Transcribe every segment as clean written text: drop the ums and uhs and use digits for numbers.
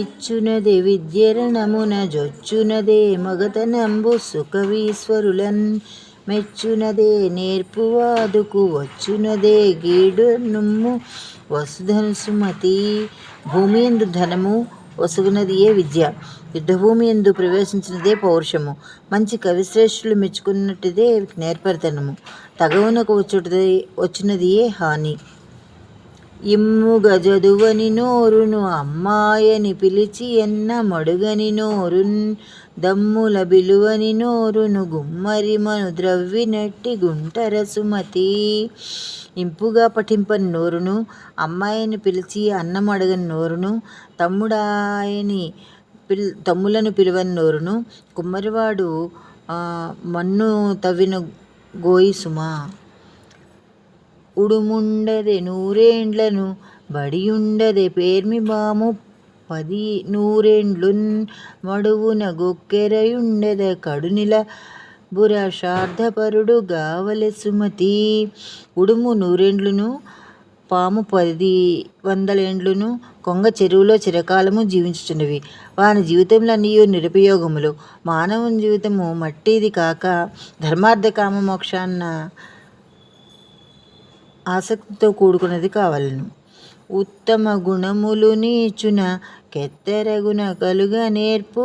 ఇచ్చునదే విద్యరణమున జొచ్చునదే మగతనంబు సుకవీశ్వరులన్ మెచ్చునదే నేర్పువాదుకు వచ్చునదే గీడు నుమ్ము వసుధను సుమతి. భూమి ఎందు ధనము వసుగునదియే విద్య, యుద్ధభూమి ఎందు ప్రవేశించినదే పౌరుషము, మంచి కవిశ్రేష్ఠులు మెచ్చుకున్నట్టుదే నేర్పరితనము, తగవునకు వచ్చినదియే హాని. ఇమ్ముగ జదువని నోరును అమ్మాయని పిలిచి ఎన్న మడుగని నోరున్ దమ్ముల బిలువని నోరును గుమ్మరిమను ద్రవ్వినట్టి గుంటర సుమతి. ఇంపుగా పఠింపని నోరును, అమ్మాయిని పిలిచి అన్నం అడగని నోరును, తమ్ములను పిలువని నోరును, కుమ్మరివాడు మన్ను తవ్విన గోయి సుమా. ఉడుముండదె నూరేండ్లను బడియుండదె పేర్మి బాము 10 నూరేండ్లున్ మడువున గొక్కెరయుండెద కడునిల బురషార్ధపరుడు గావలె సుమతి. ఉడుము 100 ఏండ్లును, పాము 10 ఏండ్లును, కొంగ చెరువులో చిరకాలము జీవించుచున్నవి. వాని జీవితములన్నీయు నిరుపయోగములు. మానవుని జీవితము మట్టిది కాక ధర్మార్థ కామ మోక్షాన్న ఆసక్తితో కూడుకున్నది కావలెను. ఉత్తమ గుణములు నీచున కెత్తెరగున కలుగ నేర్పు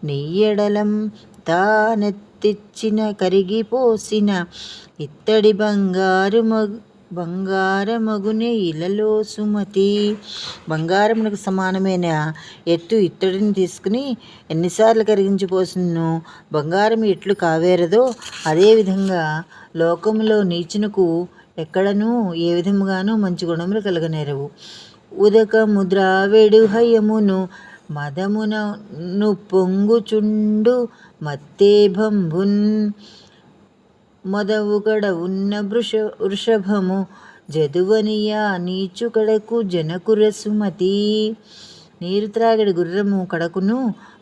నీయెడలం తానెత్తిచ్చిన కరిగిపోసిన ఇత్తడి బంగారమగునే ఇలలో సుమతి. బంగారమునకు సమానమైన ఎత్తు ఇత్తడిని తీసుకుని ఎన్నిసార్లు కరిగించిపోసినను బంగారము ఎట్లు కావేరదో అదేవిధంగా లోకములో నీచునకు ఎక్కడనూ ఏ విధముగానూ మంచి గుణములు కలగనేరవు. ఉదకము ద్రావెడు హయమును మదమును పొంగుచుండు మత్తేభంబున్ మొదవుకడ ఉన్న వృషభము జదువనియా నీచు కడకు జనకుర సుమతి. నీరు త్రాగడి గుర్రము కడకును,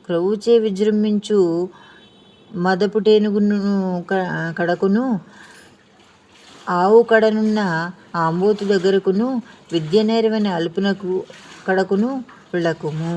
క్రొవ్వుచే విజృంభించు మదపుటేనుగును కడకును, ఆవు కడనున్న ఆంబోతు దగ్గరకును, విద్య నేర్వని అల్పునకు కడకును వెళ్ళకుము.